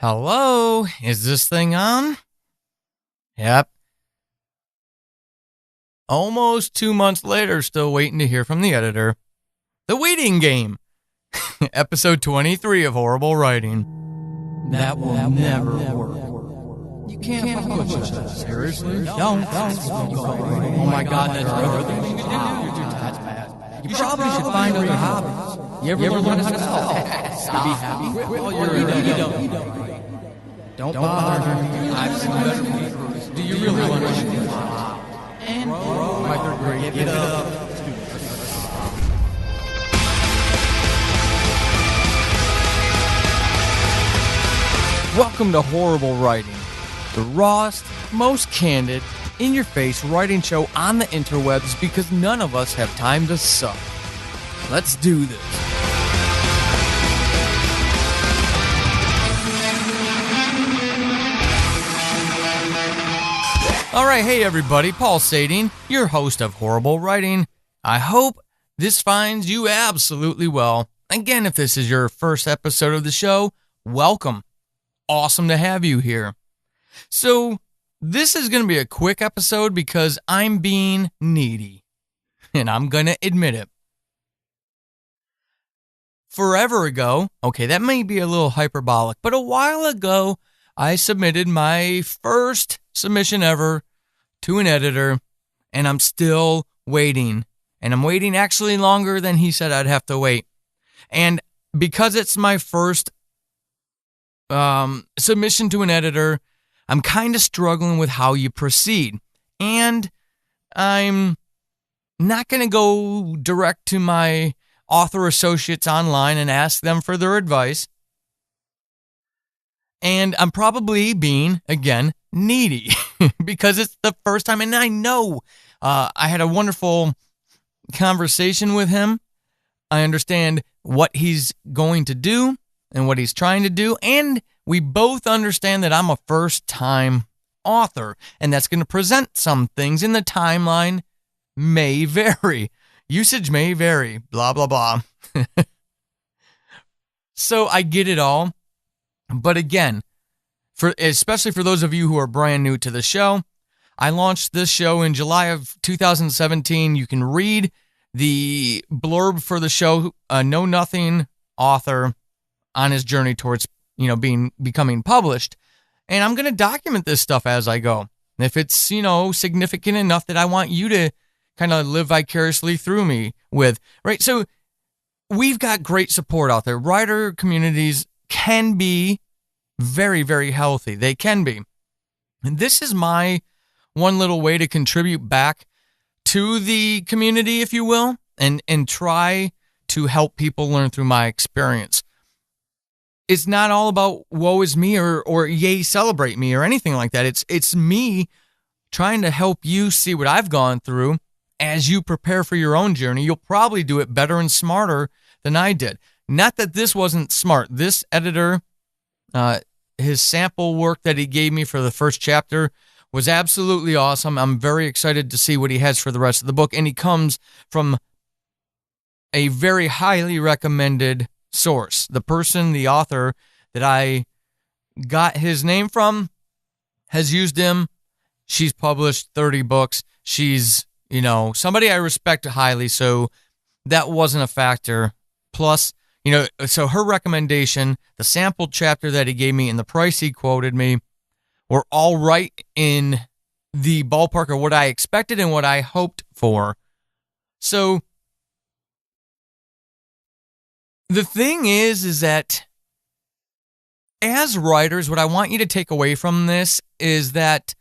Hello? Is this thing on? Yep. Almost 2 months later, still waiting to hear from the editor. The Waiting Game. Episode 23 of Horrible Writing. That will never work. You can't push that. Seriously? Don't. Oh my God, that's other things you can do. That's bad. You probably should find other hobbies. You ever learn how to stop? Be happy. Well, you don't bother. I've seen better people. Do you really want to? And my third grade, give it up. Welcome to Horrible Writing, the rawest, most candid, in-your-face writing show on the interwebs because none of us have time to suck. Let's do this. Alright, hey everybody, Paul Sading, your host of Horrible Writing. I hope this finds you absolutely well. Again, if this is your first episode of the show, welcome. Awesome to have you here. So, this is going to be a quick episode because I'm being needy. And I'm going to admit it. Forever ago, okay, that may be a little hyperbolic, but a while ago, I submitted my first submission ever to an editor, and I'm still waiting. And I'm waiting actually longer than he said I'd have to wait. And because it's my first submission to an editor, I'm kind of struggling with how you proceed. And I'm not going to go direct to my author associates online and ask them for their advice. And I'm probably being, again, needy because it's the first time. And I know I had a wonderful conversation with him. I understand what he's going to do and what he's trying to do. And we both understand that I'm a first-time author. And that's going to present some things in the timeline may vary. Usage may vary. Blah, blah, blah. So I get it all. But again, especially for those of you who are brand new to the show, I launched this show in July of 2017. You can read the blurb for the show, a know-nothing author on his journey towards, becoming published. And I'm going to document this stuff as I go. If it's, significant enough that I want you to kind of live vicariously through me with, right? So we've got great support out there. Writer communities can be very, very healthy. They can be. And this is my one little way to contribute back to the community, if you will, and try to help people learn through my experience. It's not all about woe is me or yay, celebrate me or anything like that. It's me trying to help you see what I've gone through as you prepare for your own journey. You'll probably do it better and smarter than I did. Not that this wasn't smart. This editor, his sample work that he gave me for the first chapter was absolutely awesome. I'm very excited to see what he has for the rest of the book. And he comes from a very highly recommended source. The person, the author that I got his name from has used him. She's published 30 books. She's, somebody I respect highly. So that wasn't a factor. Plus, so her recommendation, the sample chapter that he gave me, and the price he quoted me were all right in the ballpark of what I expected and what I hoped for. So the thing is that as writers, what I want you to take away from this is that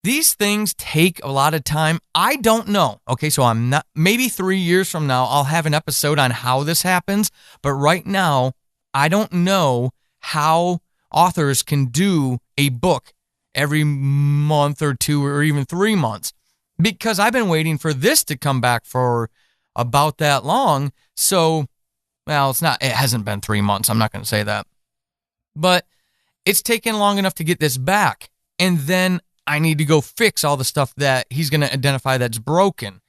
these things take a lot of time. I don't know. Okay, so I'm not, maybe 3 years from now, I'll have an episode on how this happens. But right now, I don't know how authors can do a book every month or 2 or even 3 months. Because I've been waiting for this to come back for about that long. So, it hasn't been 3 months. I'm not going to say that. But it's taken long enough to get this back. And then I need to go fix all the stuff that he's going to identify that's broken.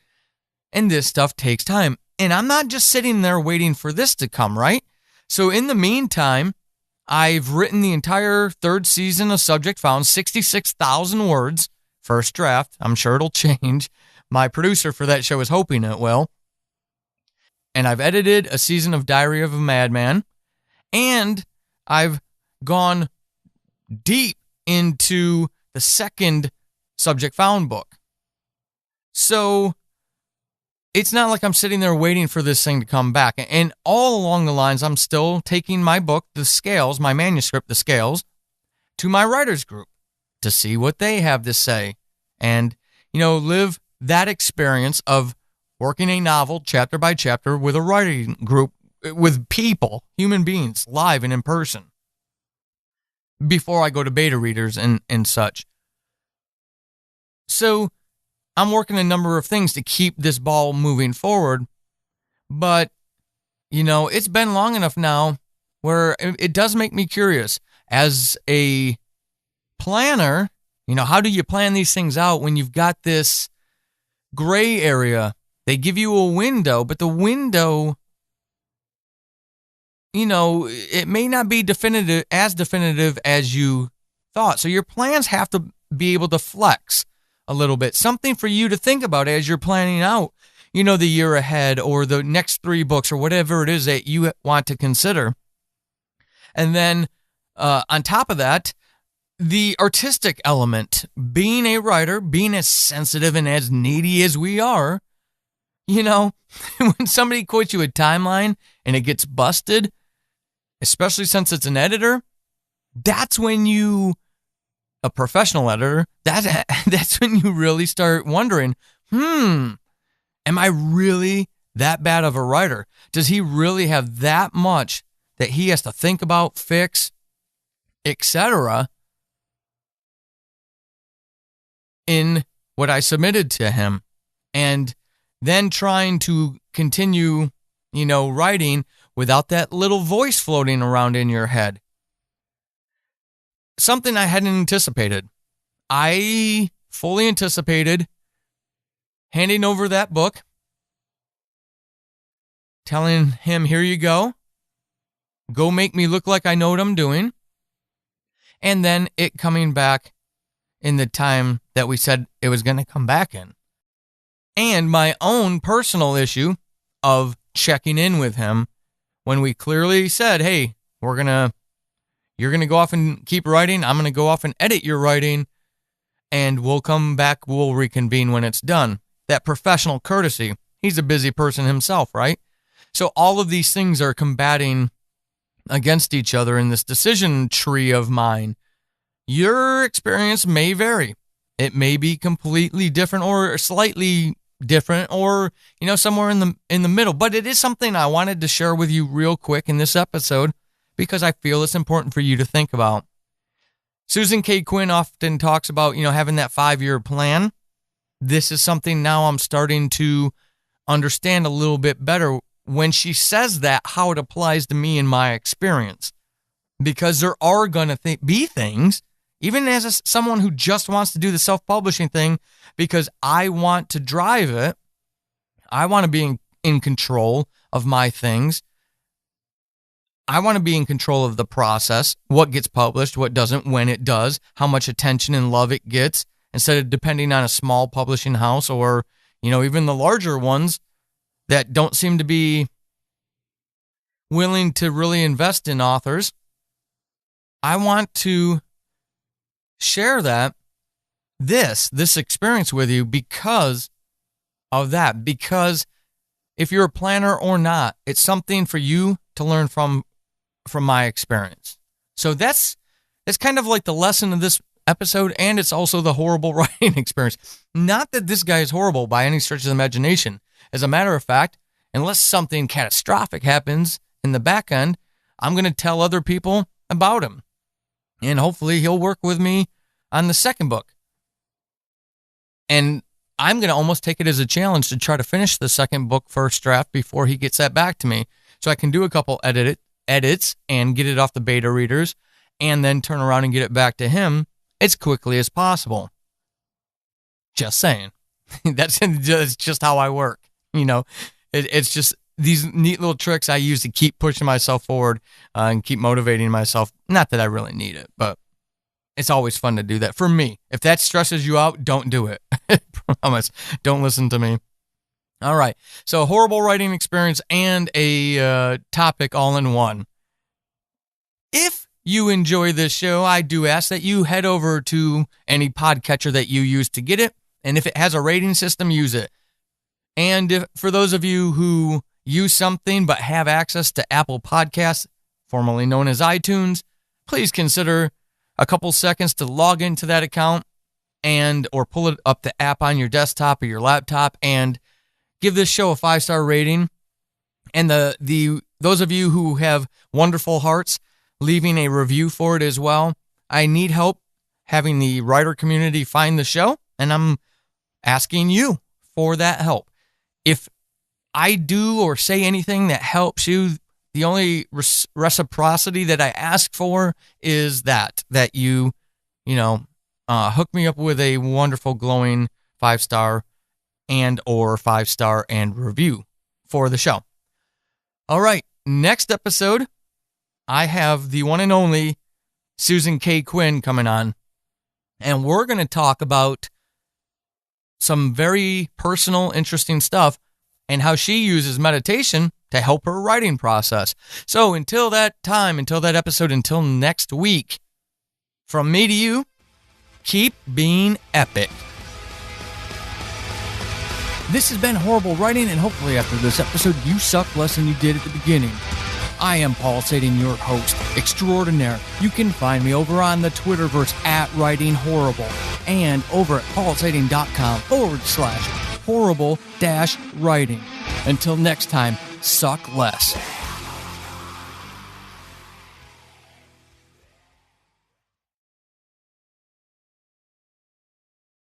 And this stuff takes time. And I'm not just sitting there waiting for this to come, right? So in the meantime, I've written the entire third season of Subject Found, 66,000 words, first draft. I'm sure it'll change. My producer for that show is hoping it will. And I've edited a season of Diary of a Madman. And I've gone deep into the second Subject Found book. So it's not like I'm sitting there waiting for this thing to come back. And all along the lines, I'm still taking my book, The Scales, my manuscript, The Scales, to my writers group to see what they have to say. And, live that experience of working a novel chapter by chapter with a writing group, with people, human beings, live and in person, before I go to beta readers and such. So I'm working a number of things to keep this ball moving forward, but, it's been long enough now where it does make me curious. As a planner, how do you plan these things out when you've got this gray area? They give you a window, but the window, it may not be definitive as you thought. So your plans have to be able to flex a little bit. Something for you to think about as you're planning out, the year ahead or the next 3 books or whatever it is that you want to consider. And then on top of that, the artistic element, being a writer, being as sensitive and as needy as we are, when somebody quotes you a timeline and it gets busted, especially since it's an editor, that's when a professional editor, that's when you really start wondering, am I really that bad of a writer? Does he really have that much that he has to think about, fix, etc., in what I submitted to him? And then trying to continue, writing without that little voice floating around in your head. Something I hadn't anticipated. I fully anticipated handing over that book, telling him, here you go make me look like I know what I'm doing, and then it coming back in the time that we said it was going to come back in. And my own personal issue of checking in with him when we clearly said, hey, you're going to go off and keep writing. I'm going to go off and edit your writing, and we'll come back. We'll reconvene when it's done. That professional courtesy. He's a busy person himself, right? So all of these things are combating against each other in this decision tree of mine. Your experience may vary. It may be completely different or slightly different or, somewhere in the middle. But it is something I wanted to share with you real quick in this episode because I feel it's important for you to think about. Susan K. Quinn often talks about, having that 5-year plan. This is something now I'm starting to understand a little bit better when she says that, how it applies to me in my experience. Because there are going to be things, even as someone who just wants to do the self-publishing thing because I want to drive it, I want to be in control of my things. I want to be in control of the process, what gets published, what doesn't, when it does, how much attention and love it gets, instead of depending on a small publishing house or, even the larger ones that don't seem to be willing to really invest in authors. I want to share this experience with you because of that. Because if you're a planner or not, it's something for you to learn from my experience. So that's kind of like the lesson of this episode, and it's also the horrible writing experience. Not that this guy is horrible by any stretch of the imagination. As a matter of fact, unless something catastrophic happens in the back end, I'm going to tell other people about him. And hopefully he'll work with me on the second book. And I'm going to almost take it as a challenge to try to finish the second book first draft before he gets that back to me. So I can do a couple edits and get it off the beta readers and then turn around and get it back to him as quickly as possible. Just saying. That's just how I work. It's just these neat little tricks I use to keep pushing myself forward and keep motivating myself. Not that I really need it, but it's always fun to do that for me. If that stresses you out, don't do it. I promise. Don't listen to me. All right. So horrible writing experience and a topic all in one. If you enjoy this show, I do ask that you head over to any podcatcher that you use to get it. And if it has a rating system, use it. And for those of you who use something but have access to Apple Podcasts, formerly known as iTunes, please consider a couple seconds to log into that account or pull it up the app on your desktop or your laptop and give this show a 5-star rating. And those of you who have wonderful hearts, leaving a review for it as well. I need help having the writer community find the show, and I'm asking you for that help. If I do or say anything that helps you, the only reciprocity that I ask for is that you hook me up with a wonderful, glowing 5-star or 5-star and review for the show. All right, next episode, I have the one and only Susan K. Quinn coming on, and we're going to talk about some very personal, interesting stuff and how she uses meditation to help her writing process. So until that episode, until next week, from me to you, keep being epic. This has been Horrible Writing, and hopefully after this episode, you suck less than you did at the beginning. I am Paul Sadin, your host extraordinaire. You can find me over on the Twitterverse @WritingHorrible and over at paulsadin.com/horrible-writing. Until next time, suck less.